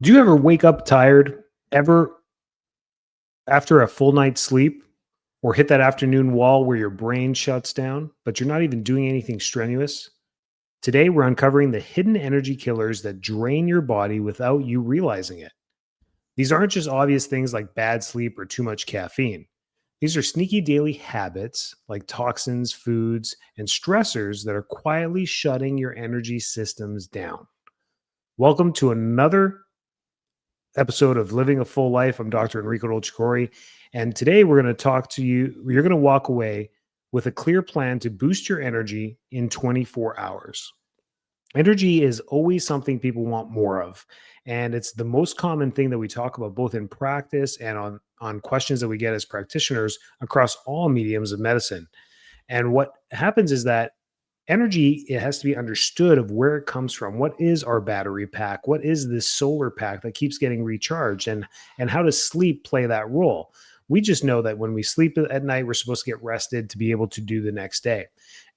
Do you ever wake up tired ever after a full night's sleep or hit that afternoon wall where your brain shuts down, but you're not even doing anything strenuous? Today, we're uncovering the hidden energy killers that drain your body without you realizing it. These aren't just obvious things like bad sleep or too much caffeine. These are sneaky daily habits like toxins, foods, and stressors that are quietly shutting your energy systems down. Welcome to another episode of Living a Full Life. I'm Dr. Enrico Dolcecore, and today we're going to talk to you. You're going to walk away with a clear plan to boost your energy in 24 hours. Energy is always something people want more of, and it's the most common thing that we talk about both in practice and on questions that we get as practitioners across all mediums of medicine. And what happens is that energy, it has to be understood of where it comes from. What is our battery pack? What is this solar pack that keeps getting recharged? And how does sleep play that role? We just know that when we sleep at night, we're supposed to get rested to be able to do the next day.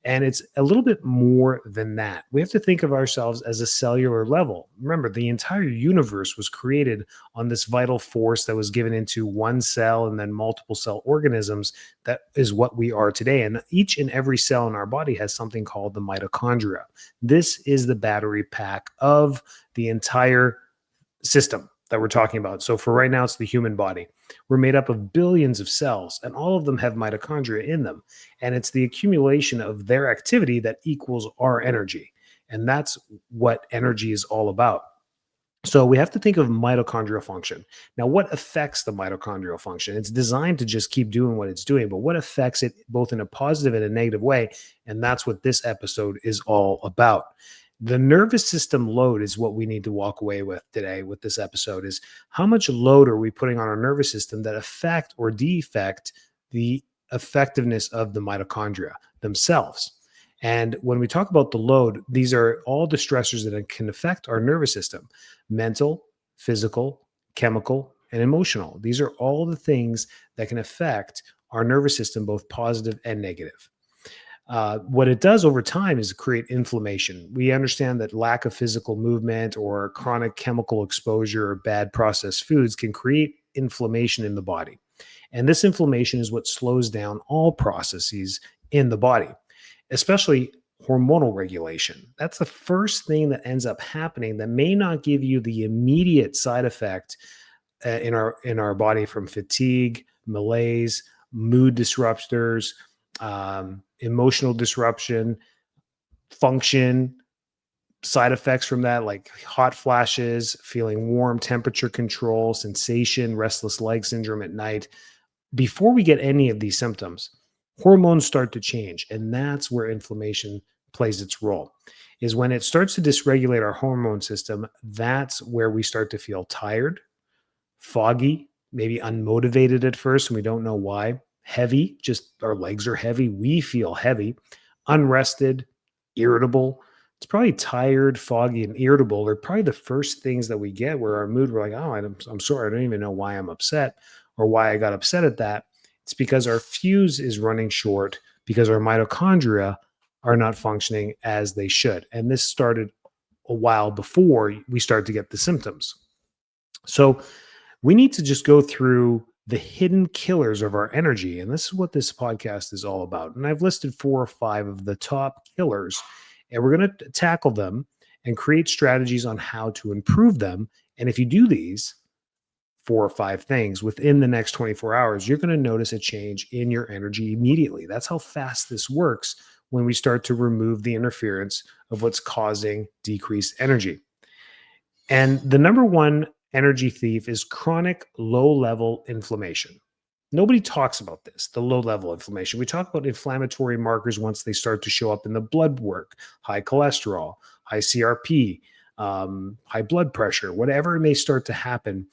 And it's a little bit more than that. We have to think of ourselves as a cellular level. Remember, the entire universe was created on this vital force that was given into one cell and then multiple cell organisms. That is what we are today. And each and every cell in our body has something called the mitochondria. This is the battery pack of the entire system that we're talking about. So for right now, it's the human body. We're made up of billions of cells, and all of them have mitochondria in them. And it's the accumulation of their activity that equals our energy. And that's what energy is all about. So we have to think of mitochondrial function. Now, what affects the mitochondrial function? It's designed to just keep doing what it's doing, but what affects it both in a positive and a negative way? And that's what this episode is all about. The nervous system load is what we need to walk away with today with this episode is how much load are we putting on our nervous system that affect or defect the effectiveness of the mitochondria themselves. And when we talk about the load, these are all the stressors that can affect our nervous system: mental, physical, chemical, and emotional. These are all the things that can affect our nervous system, both positive and negative. What it does over time is create inflammation. We understand that lack of physical movement or chronic chemical exposure or bad processed foods can create inflammation in the body. And this inflammation is what slows down all processes in the body, especially hormonal regulation. That's the first thing that ends up happening that may not give you the immediate side effect in our body from fatigue, malaise, mood disruptors, emotional disruption, function, side effects from that, like hot flashes, feeling warm, temperature control, sensation, restless leg syndrome at night. Before we get any of these symptoms, hormones start to change. And that's where inflammation plays its role. Is when it starts to dysregulate our hormone system, that's where we start to feel tired, foggy, maybe unmotivated at first, and we don't know why. Heavy, just our legs are heavy. We feel heavy, unrested, irritable. It's probably tired, foggy, and irritable. They're probably the first things that we get where our mood, we're like, oh, I'm sorry. I don't even know why I'm upset or why I got upset at that. It's because our fuse is running short because our mitochondria are not functioning as they should. And this started a while before we start to get the symptoms. So we need to just go through the hidden killers of our energy. And this is what this podcast is all about. And I've listed 4 or 5 of the top killers, and we're going to tackle them and create strategies on how to improve them. And if you do these 4 or 5 things within the next 24 hours, you're going to notice a change in your energy immediately. That's how fast this works when we start to remove the interference of what's causing decreased energy. And the number one energy thief is chronic low level inflammation. Nobody talks about this, the low level inflammation. We talk about inflammatory markers once they start to show up in the blood work: high cholesterol, high CRP, high blood pressure, whatever it may start to happen.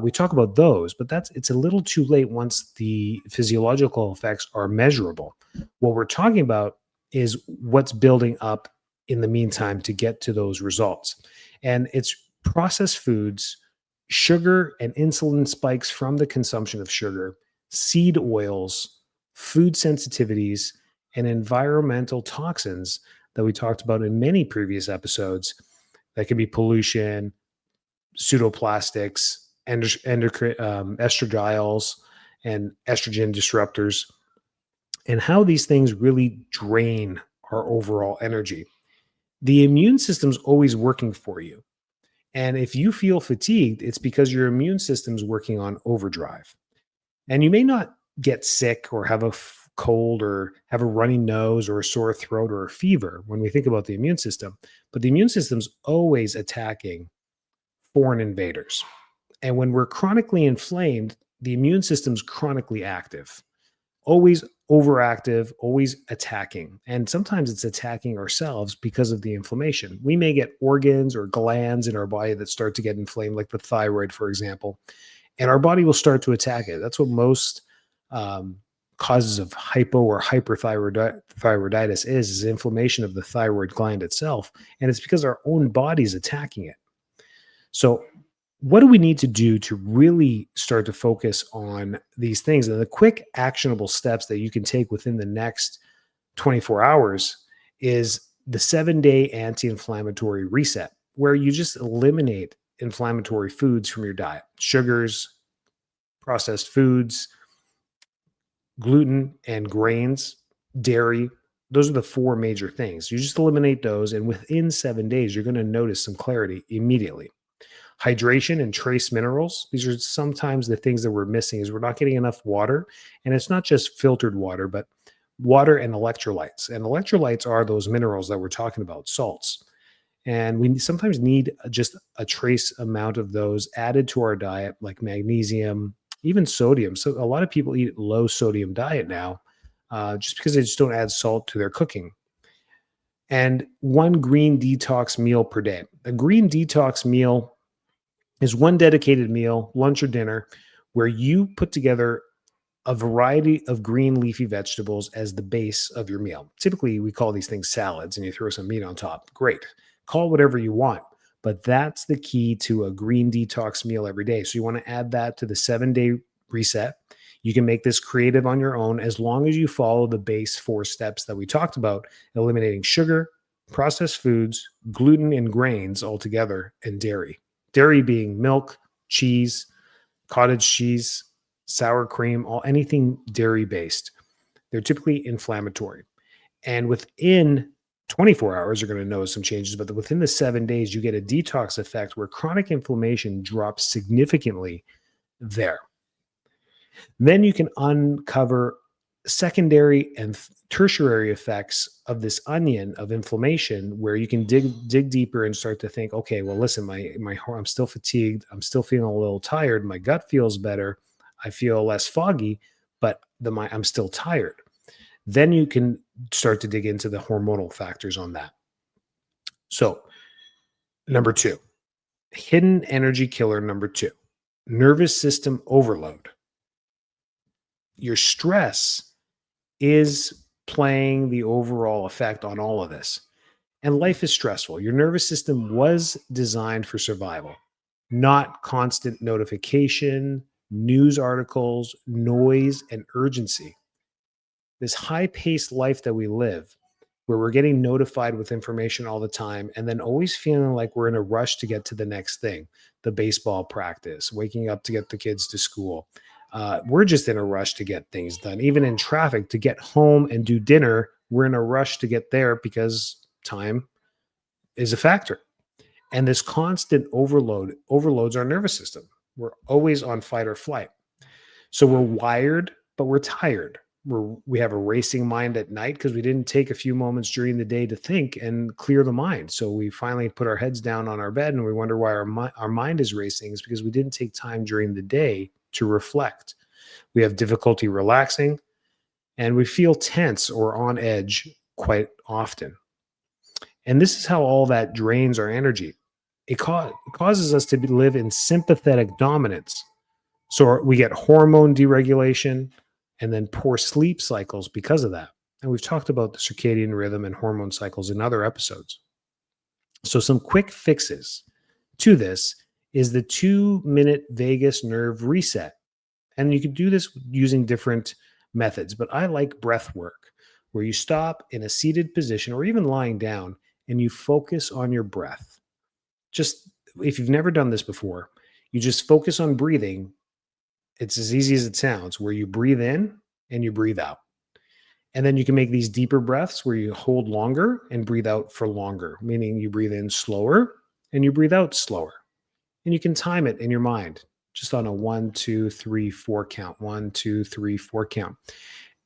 We talk about those, but it's a little too late once the physiological effects are measurable. What we're talking about is what's building up in the meantime to get to those results. And it's processed foods, sugar and insulin spikes from the consumption of sugar, seed oils, food sensitivities, and environmental toxins that we talked about in many previous episodes. That could be pollution, pseudoplastics, estradiols, and estrogen disruptors, and how these things really drain our overall energy. The immune system's always working for you. And if you feel fatigued, it's because your immune system's working on overdrive. And you may not get sick or have a cold or have a runny nose or a sore throat or a fever when we think about the immune system, but the immune system's always attacking foreign invaders. And when we're chronically inflamed, the immune system's chronically active, always overactive, always attacking. And sometimes it's attacking ourselves because of the inflammation. We may get organs or glands in our body that start to get inflamed, like the thyroid, for example, and our body will start to attack it. That's what most um, causes of hypo or hyperthyroiditis is inflammation of the thyroid gland itself. And it's because our own body's attacking it. So what do we need to do to really start to focus on these things? And the quick actionable steps that you can take within the next 24 hours is the 7-day anti-inflammatory reset, where you just eliminate inflammatory foods from your diet: sugars, processed foods, gluten and grains, dairy. Those are the four major things. You just eliminate those, and within 7 days, you're going to notice some clarity immediately. Hydration and trace minerals. These are sometimes the things that we're missing is we're not getting enough water. And it's not just filtered water, but water and electrolytes. And electrolytes are those minerals that we're talking about, salts. And we sometimes need just a trace amount of those added to our diet, like magnesium, even sodium. So a lot of people eat low sodium diet now, just because they just don't add salt to their cooking. And one green detox meal per day. A green detox meal is one dedicated meal, lunch or dinner, where you put together a variety of green leafy vegetables as the base of your meal. Typically, we call these things salads, and you throw some meat on top. Great. Call it whatever you want. But that's the key to a green detox meal every day. So you want to add that to the 7-day reset. You can make this creative on your own as long as you follow the base 4 steps that we talked about: eliminating sugar, processed foods, gluten and grains altogether, and dairy. Dairy being milk, cheese, cottage cheese, sour cream, anything dairy based. They're typically inflammatory. And within 24 hours, you're going to notice some changes, but within the 7 days, you get a detox effect where chronic inflammation drops significantly there. Then you can uncover secondary and tertiary effects of this onion of inflammation, where you can dig deeper and start to think, okay, well, listen, I'm still fatigued, I'm still feeling a little tired, my gut feels better, I feel less foggy, but I'm still tired. Then you can start to dig into the hormonal factors on that. So, number 2, hidden energy killer number 2, nervous system overload. Your stress is playing the overall effect on all of this. And life is stressful. Your nervous system was designed for survival, not constant notification, news articles, noise, and urgency. This high paced life that we live, where we're getting notified with information all the time and then always feeling like we're in a rush to get to the next thing: the baseball practice, waking up to get the kids to school. We're just in a rush to get things done. Even in traffic, to get home and do dinner, we're in a rush to get there because time is a factor. And this constant overloads our nervous system. We're always on fight or flight. So we're wired, but we're tired. We have a racing mind at night because we didn't take a few moments during the day to think and clear the mind. So we finally put our heads down on our bed and we wonder why our mind is racing. Is because we didn't take time during the day to reflect. We have difficulty relaxing, and we feel tense or on edge quite often. And this is how all that drains our energy. It causes us to live in sympathetic dominance. So we get hormone deregulation and then poor sleep cycles because of that. And we've talked about the circadian rhythm and hormone cycles in other episodes. So some quick fixes to this is the 2-minute vagus nerve reset. And you can do this using different methods, but I like breath work, where you stop in a seated position or even lying down and you focus on your breath. Just if you've never done this before, you just focus on breathing. It's as easy as it sounds, where you breathe in and you breathe out. And then you can make these deeper breaths where you hold longer and breathe out for longer, meaning you breathe in slower and you breathe out slower. And you can time it in your mind just on a 1, 2, 3, 4 count, 1, 2, 3, 4 count.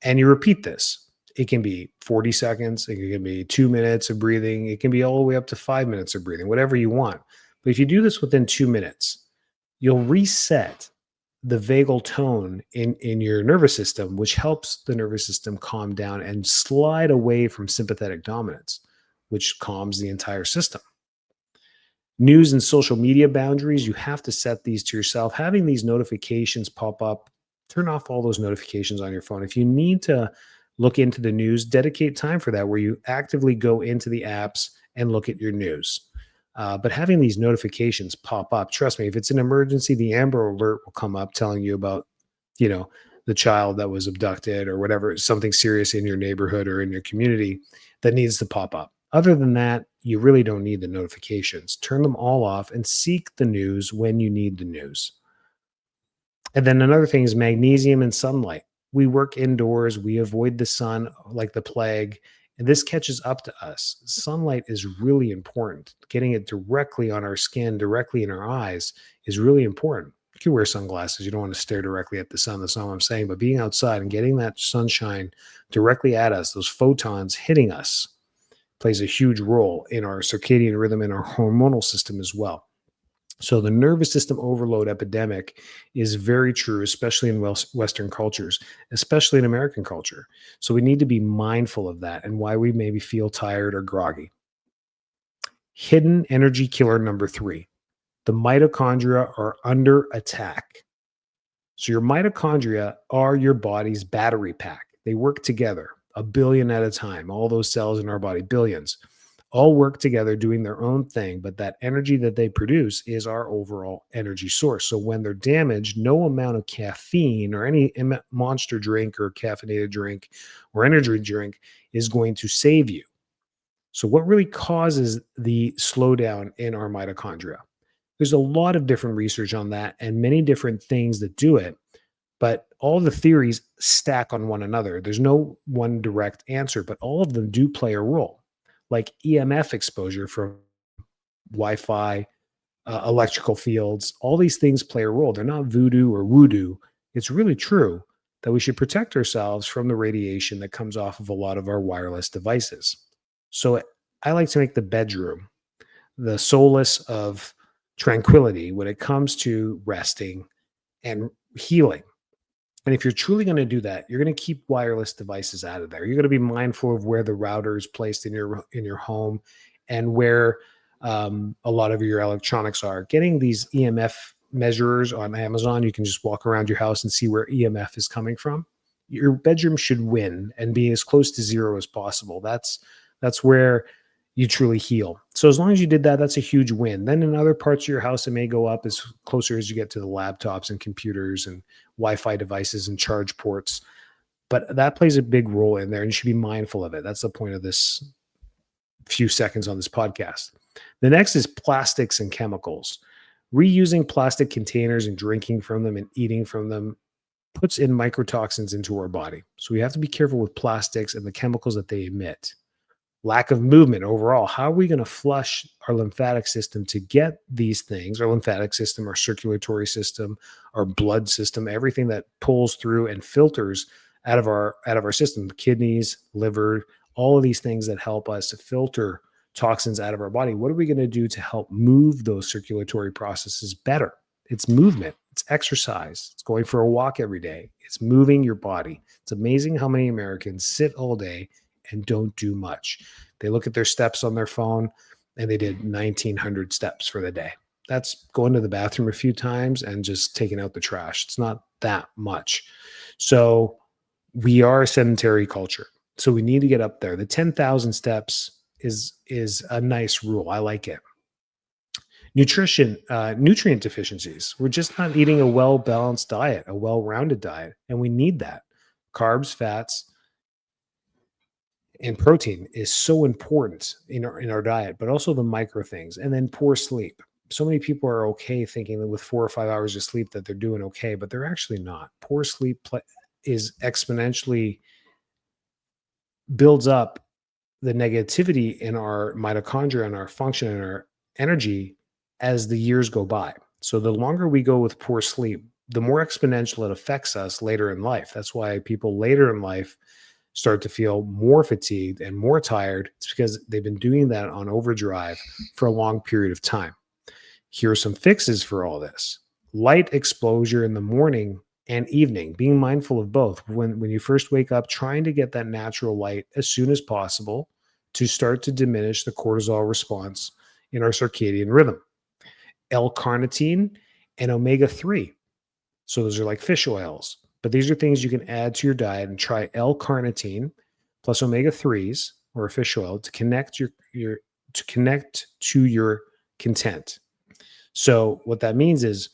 And you repeat this. It can be 40 seconds, it can be 2 minutes of breathing, it can be all the way up to 5 minutes of breathing, whatever you want. But if you do this within 2 minutes, you'll reset the vagal tone in your nervous system, which helps the nervous system calm down and slide away from sympathetic dominance, which calms the entire system. News and social media boundaries, you have to set these to yourself. Having these notifications pop up, turn off all those notifications on your phone. If you need to look into the news, dedicate time for that, where you actively go into the apps and look at your news. But having these notifications pop up, trust me, if it's an emergency, the Amber Alert will come up telling you about, you know, the child that was abducted or whatever, something serious in your neighborhood or in your community that needs to pop up. Other than that, you really don't need the notifications. Turn them all off and seek the news when you need the news. And then another thing is magnesium and sunlight. We work indoors, we avoid the sun like the plague, and this catches up to us. Sunlight is really important. Getting it directly on our skin, directly in our eyes, is really important. You can wear sunglasses. You don't want to stare directly at the sun. That's not what I'm saying. But being outside and getting that sunshine directly at us, those photons hitting us, plays a huge role in our circadian rhythm and our hormonal system as well. So the nervous system overload epidemic is very true, especially in Western cultures, especially in American culture. So we need to be mindful of that and why we maybe feel tired or groggy. Hidden energy killer number 3, the mitochondria are under attack. So your mitochondria are your body's battery pack. They work together, a billion at a time. All those cells in our body, billions, all work together doing their own thing, but that energy that they produce is our overall energy source. So when they're damaged, no amount of caffeine or any monster drink or caffeinated drink or energy drink is going to save you. So what really causes the slowdown in our mitochondria? There's a lot of different research on that and many different things that do it, but all the theories stack on one another. There's no one direct answer, but all of them do play a role. Like EMF exposure from Wi-Fi, electrical fields, all these things play a role. They're not voodoo or woodoo. It's really true that we should protect ourselves from the radiation that comes off of a lot of our wireless devices. So I like to make the bedroom the solace of tranquility when it comes to resting and healing. And if you're truly going to do that, you're going to keep wireless devices out of there. You're going to be mindful of where the router is placed in your home and where a lot of your electronics are. Getting these EMF measurers on Amazon, you can just walk around your house and see where EMF is coming from. Your bedroom should win and be as close to zero as possible. That's where you truly heal. So as long as you did that, that's a huge win. Then in other parts of your house, it may go up as closer as you get to the laptops and computers and Wi-Fi devices and charge ports. But that plays a big role in there, and you should be mindful of it. That's the point of this few seconds on this podcast. The next is plastics and chemicals. Reusing plastic containers and drinking from them and eating from them puts in microtoxins into our body. So we have to be careful with plastics and the chemicals that they emit. Lack of movement overall. How are we going to flush our lymphatic system to get these things? Our lymphatic system, our circulatory system, our blood system, everything that pulls through and filters out of our system, the kidneys, liver, all of these things that help us to filter toxins out of our body. What are we going to do to help move those circulatory processes better? It's movement, it's exercise, it's going for a walk every day, it's moving your body. It's amazing how many Americans sit all day and don't do much. They look at their steps on their phone and they did 1,900 steps for the day. That's going to the bathroom a few times and just taking out the trash. It's not that much. So we are a sedentary culture. So we need to get up there. The 10,000 steps is a nice rule. I like it. Nutrition, nutrient deficiencies. We're just not eating a well-balanced diet, a well-rounded diet, and we need that. Carbs, fats, and protein is so important in our diet, but also the micro things. And then poor sleep. So many people are okay thinking that with 4 or 5 hours of sleep that they're doing okay, but they're actually not. Poor sleep is exponentially builds up the negativity in our mitochondria and our function and our energy as the years go by. So the longer we go with poor sleep, the more exponential it affects us later in life. That's why people later in life start to feel more fatigued and more tired. It's because they've been doing that on overdrive for a long period of time. Here are some fixes for all this. Light exposure in the morning and evening, being mindful of both. When you first wake up, trying to get that natural light as soon as possible to start to diminish the cortisol response in our circadian rhythm. L-carnitine and omega-3. So those are like fish oils. But these are things you can add to your diet, and try L-carnitine plus omega-3s or a fish oil to connect your to connect to your content. So what that means is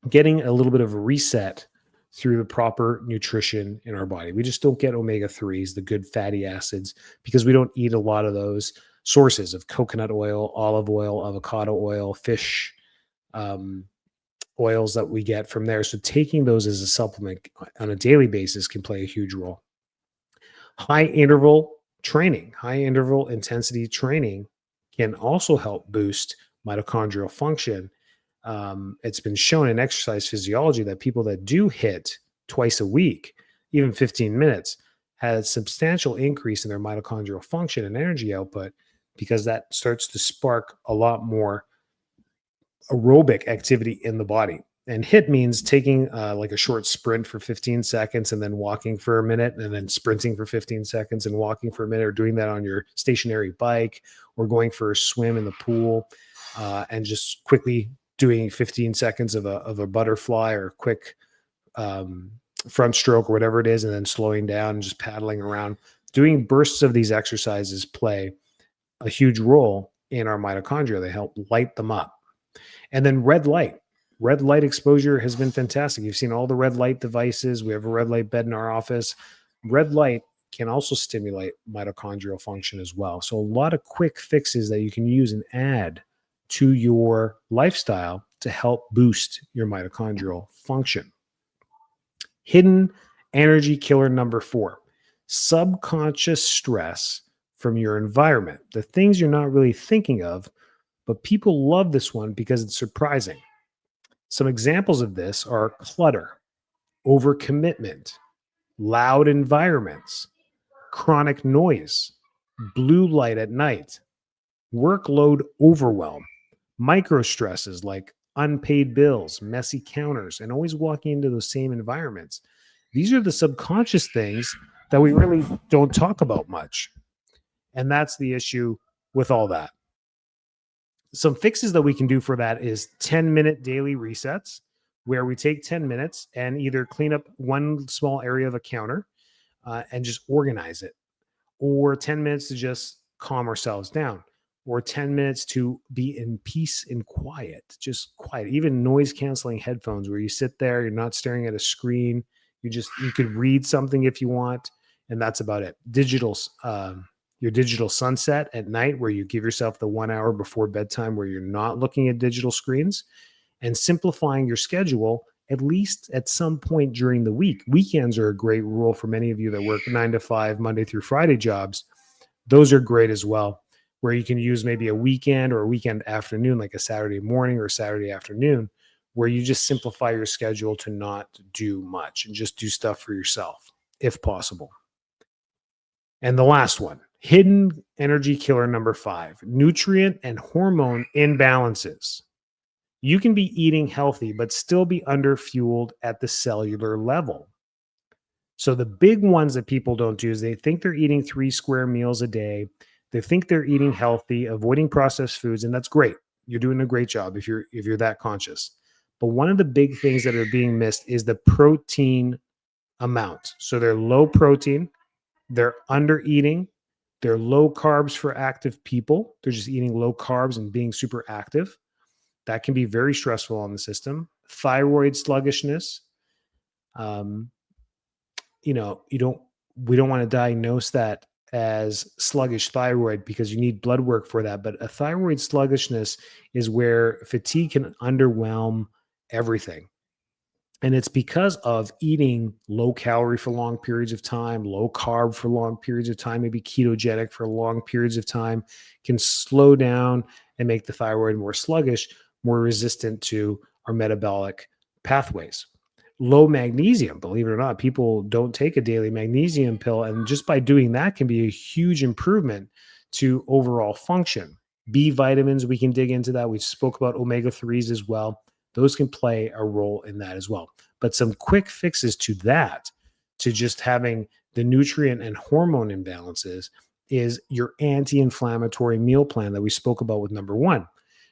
getting a little bit of a reset through the proper nutrition in our body. We just don't get omega-3s, the good fatty acids, because we don't eat a lot of those sources of coconut oil, olive oil, avocado oil, fish um, oils that we get from there. So taking those as a supplement on a daily basis can play a huge role. High interval intensity training can also help boost mitochondrial function. It's been shown in exercise physiology that people that do HIIT twice a week, even 15 minutes, had a substantial increase in their mitochondrial function and energy output, because that starts to spark a lot more aerobic activity in the body. And HIIT means taking like a short sprint for 15 seconds and then walking for a minute, and then sprinting for 15 seconds and walking for a minute, or doing that on your stationary bike, or going for a swim in the pool, and just quickly doing 15 seconds of a butterfly or a quick um, front stroke or whatever it is, and then slowing down and just paddling around. Doing bursts of these exercises play a huge role in our mitochondria. They help light them up. And then red light exposure has been fantastic. You've seen all the red light devices. We have a red light bed in our office. Red light can also stimulate mitochondrial function as well. So a lot of quick fixes that you can use and add to your lifestyle to help boost your mitochondrial function. Hidden energy killer number 4, subconscious stress from your environment, the things you're not really thinking of, but people love this one because it's surprising. Some examples of this are clutter, overcommitment, loud environments, chronic noise, blue light at night, workload overwhelm, micro stresses like unpaid bills, messy counters, and always walking into those same environments. These are the subconscious things that we really don't talk about much. And that's the issue with all that. Some fixes that we can do for that is 10-minute daily resets, where we take 10 minutes and either clean up one small area of a counter and just organize it, or 10 minutes to just calm ourselves down, or 10 minutes to be in peace and quiet, just quiet. Even noise canceling headphones, where you sit there, you're not staring at a screen, you could read something if you want, and that's about it. Your digital sunset at night, where you give yourself the 1 hour before bedtime where you're not looking at digital screens, and simplifying your schedule at least at some point during the week. Weekends are a great rule for many of you that work 9 to 5, Monday through Friday jobs. Those are great as well, where you can use maybe a weekend or a weekend afternoon, like a Saturday morning or a Saturday afternoon, where you just simplify your schedule to not do much and just do stuff for yourself, if possible. And the last one, hidden energy killer number 5, nutrient and hormone imbalances. You can be eating healthy, but still be underfueled at the cellular level. So the big ones that people don't do is they think they're eating 3 square meals a day. They think they're eating healthy, avoiding processed foods, and that's great. You're doing a great job if you're that conscious. But one of the big things that are being missed is the protein amount. So they're low protein, they're under eating, they're low carbs for active people. They're just eating low carbs and being super active. That can be very stressful on the system. Thyroid sluggishness. Um, we don't want to diagnose that as sluggish thyroid because you need blood work for that. But a thyroid sluggishness is where fatigue can underwhelm everything. And it's because of eating low calorie for long periods of time, low carb for long periods of time, maybe ketogenic for long periods of time, can slow down and make the thyroid more sluggish, more resistant to our metabolic pathways. Low magnesium, believe it or not, people don't take a daily magnesium pill. And just by doing that can be a huge improvement to overall function. B vitamins, we can dig into that. We spoke about omega 3s as well. Those can play a role in that as well. But some quick fixes to that, to just having the nutrient and hormone imbalances, is your anti inflammatory meal plan that we spoke about with number one.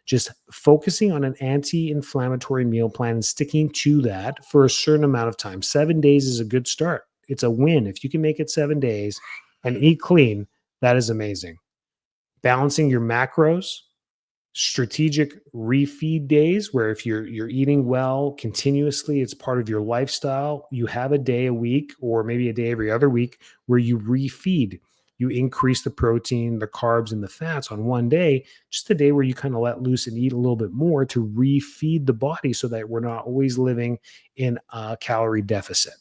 Just focusing on an anti inflammatory meal plan and sticking to that for a certain amount of time. 7 days is a good start. It's a win. If you can make it 7 days and eat clean, that is amazing. Balancing your macros, strategic refeed days where if you're eating well continuously, it's part of your lifestyle, you have a day a week or maybe a day every other week where you refeed. You increase the protein, the carbs, and the fats on one day, just a day where you kind of let loose and eat a little bit more to refeed the body so that we're not always living in a calorie deficit.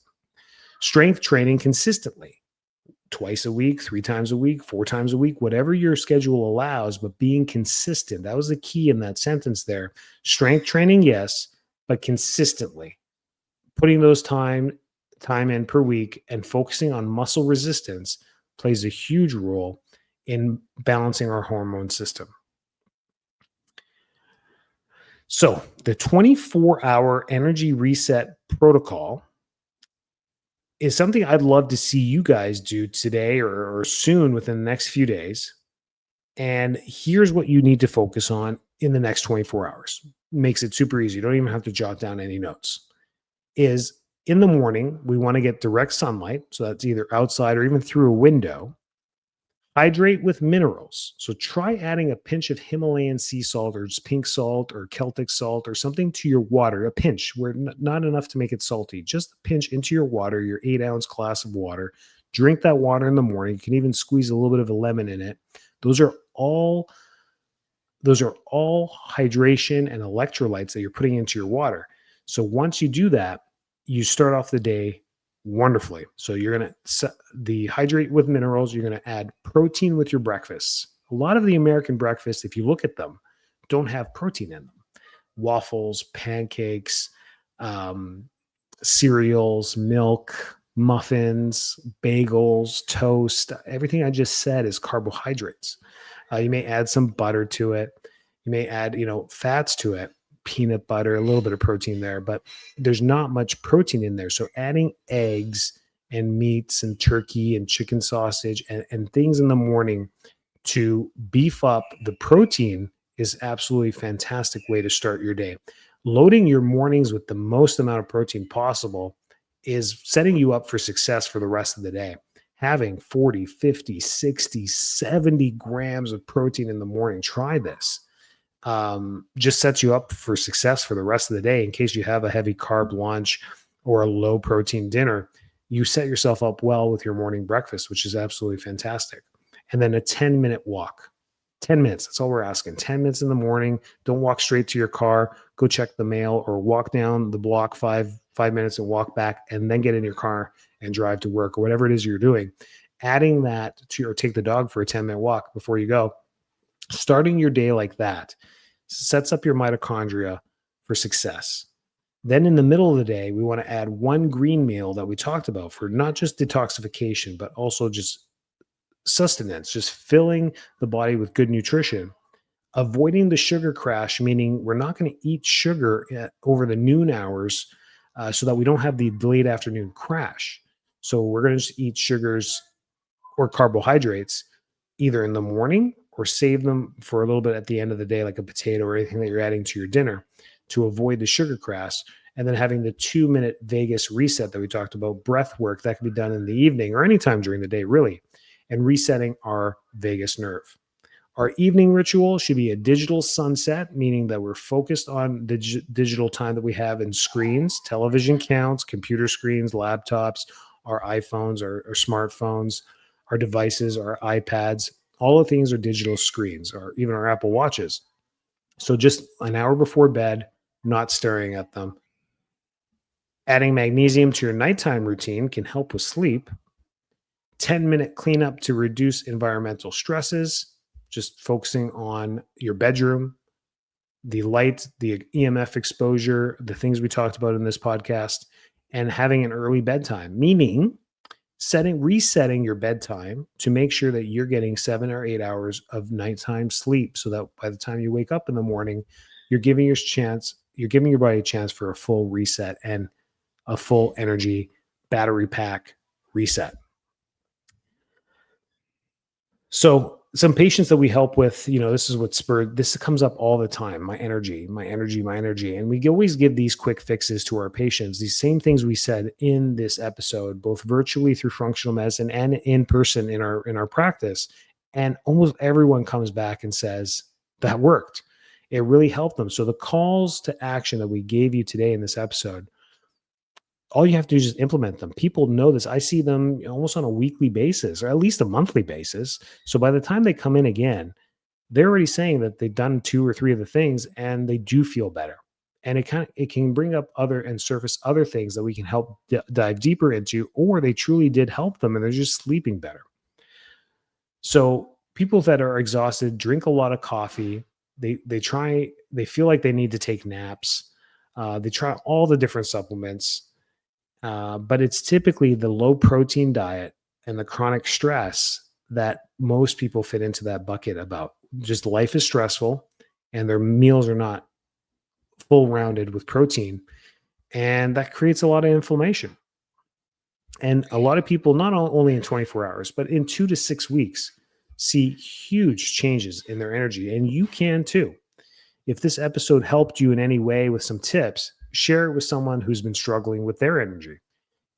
Strength training consistently, twice a week, 3 times a week, 4 times a week, whatever your schedule allows, but being consistent. That was the key in that sentence there. Strength training, yes, but consistently. Putting those time in per week and focusing on muscle resistance plays a huge role in balancing our hormone system. So, the 24-hour energy reset protocol is something I'd love to see you guys do today or soon within the next few days. And here's what you need to focus on in the next 24 hours. Makes it super easy. You don't even have to jot down any notes. Is in the morning, we want to get direct sunlight. So that's either outside or even through a window. Hydrate with minerals. So try adding a pinch of Himalayan sea salt or just pink salt or Celtic salt or something to your water, a pinch, where not enough to make it salty, just a pinch into your water, your 8-ounce glass of water. Drink that water in the morning. You can even squeeze a little bit of a lemon in it. Those are all hydration and electrolytes that you're putting into your water. So once you do that, you start off the day wonderfully. So you're going to hydrate with minerals. You're going to add protein with your breakfasts. A lot of the American breakfasts, if you look at them, don't have protein in them. Waffles, pancakes, cereals, milk, muffins, bagels, toast. Everything I just said is carbohydrates. You may add some butter to it. You may add, fats to it, peanut butter, a little bit of protein there, but there's not much protein in there. So adding eggs and meats and turkey and chicken sausage and things in the morning to beef up the protein is absolutely fantastic way to start your day. Loading your mornings with the most amount of protein possible is setting you up for success for the rest of the day. Having 40, 50, 60, 70 grams of protein in the morning, try this. Just sets you up for success for the rest of the day. In case you have a heavy carb lunch or a low protein dinner, you set yourself up well with your morning breakfast, which is absolutely fantastic. And then a 10-minute walk. 10 minutes. That's all we're asking. 10 minutes in the morning. Don't walk straight to your car. Go check the mail or walk down the block 5 minutes and walk back and then get in your car and drive to work or whatever it is you're doing. Adding that to, or take the dog for a 10-minute walk before you go. Starting your day like that sets up your mitochondria for success. Then in the middle of the day, we want to add one green meal that we talked about for not just detoxification, but also just sustenance, just filling the body with good nutrition. Avoiding the sugar crash, meaning we're not going to eat sugar over the noon hours so that we don't have the late afternoon crash. So we're going to just eat sugars or carbohydrates either in the morning or save them for a little bit at the end of the day, like a potato or anything that you're adding to your dinner to avoid the sugar crash. And then having the 2-minute vagus reset that we talked about, breath work that can be done in the evening or anytime during the day, really, and resetting our vagus nerve. Our evening ritual should be a digital sunset, meaning that we're focused on the digital time that we have in screens, television counts, computer screens, laptops, our iPhones, our smartphones, our devices, our iPads, all the things are digital screens, or even our Apple Watches. So just an hour before bed, not staring at them. Adding magnesium to your nighttime routine can help with sleep. 10-minute cleanup to reduce environmental stresses, just focusing on your bedroom, the light, the EMF exposure, the things we talked about in this podcast, and having an early bedtime, meaning resetting your bedtime to make sure that you're getting 7 or 8 hours of nighttime sleep so that by the time you wake up in the morning, you're giving your body a chance for a full reset and a full energy battery pack reset. So some patients that we help with, this is what spurred this comes up all the time. My energy, my energy, my energy. And we always give these quick fixes to our patients. These same things we said in this episode, both virtually through functional medicine and in person in our practice. And almost everyone comes back and says that worked. It really helped them. So the calls to action that we gave you today in this episode, all you have to do is just implement them. People know this. I see them almost on a weekly basis or at least a monthly basis. So by the time they come in again, they're already saying that they've done 2 or 3 of the things and they do feel better. And it can bring up other and surface other things that we can help dive deeper into, or they truly did help them and they're just sleeping better. So people that are exhausted drink a lot of coffee. They feel like they need to take naps. They try all the different supplements. But it's typically the low protein diet and the chronic stress that most people fit into that bucket about. Just life is stressful and their meals are not full rounded with protein. And that creates a lot of inflammation. And a lot of people, not only in 24 hours, but in 2 to 6 weeks, see huge changes in their energy. And you can too. If this episode helped you in any way with some tips, share it with someone who's been struggling with their energy.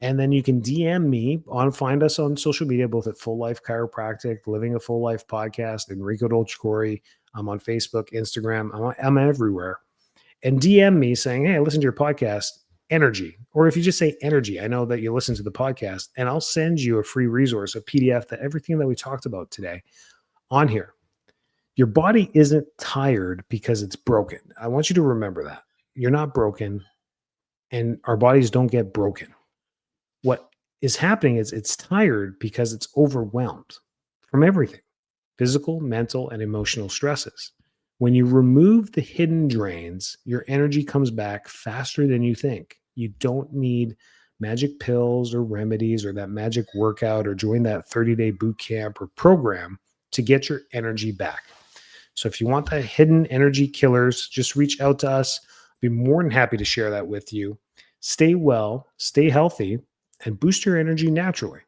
And then you can DM me find us on social media, both at Full Life Chiropractic, Living a Full Life Podcast, Enrico Dolcecore. I'm on Facebook, Instagram. I'm everywhere. And DM me saying, hey, I listened to your podcast, energy. Or if you just say energy, I know that you listen to the podcast, and I'll send you a free resource, a PDF, that everything that we talked about today on here. Your body isn't tired because it's broken. I want you to remember that. You're not broken, and our bodies don't get broken. What is happening is it's tired because it's overwhelmed from everything, physical, mental, and emotional stresses. When you remove the hidden drains, your energy comes back faster than you think. You don't need magic pills or remedies or that magic workout or join that 30-day boot camp or program to get your energy back. So if you want the hidden energy killers, just reach out to us. I'd be more than happy to share that with you. Stay well, stay healthy, and boost your energy naturally.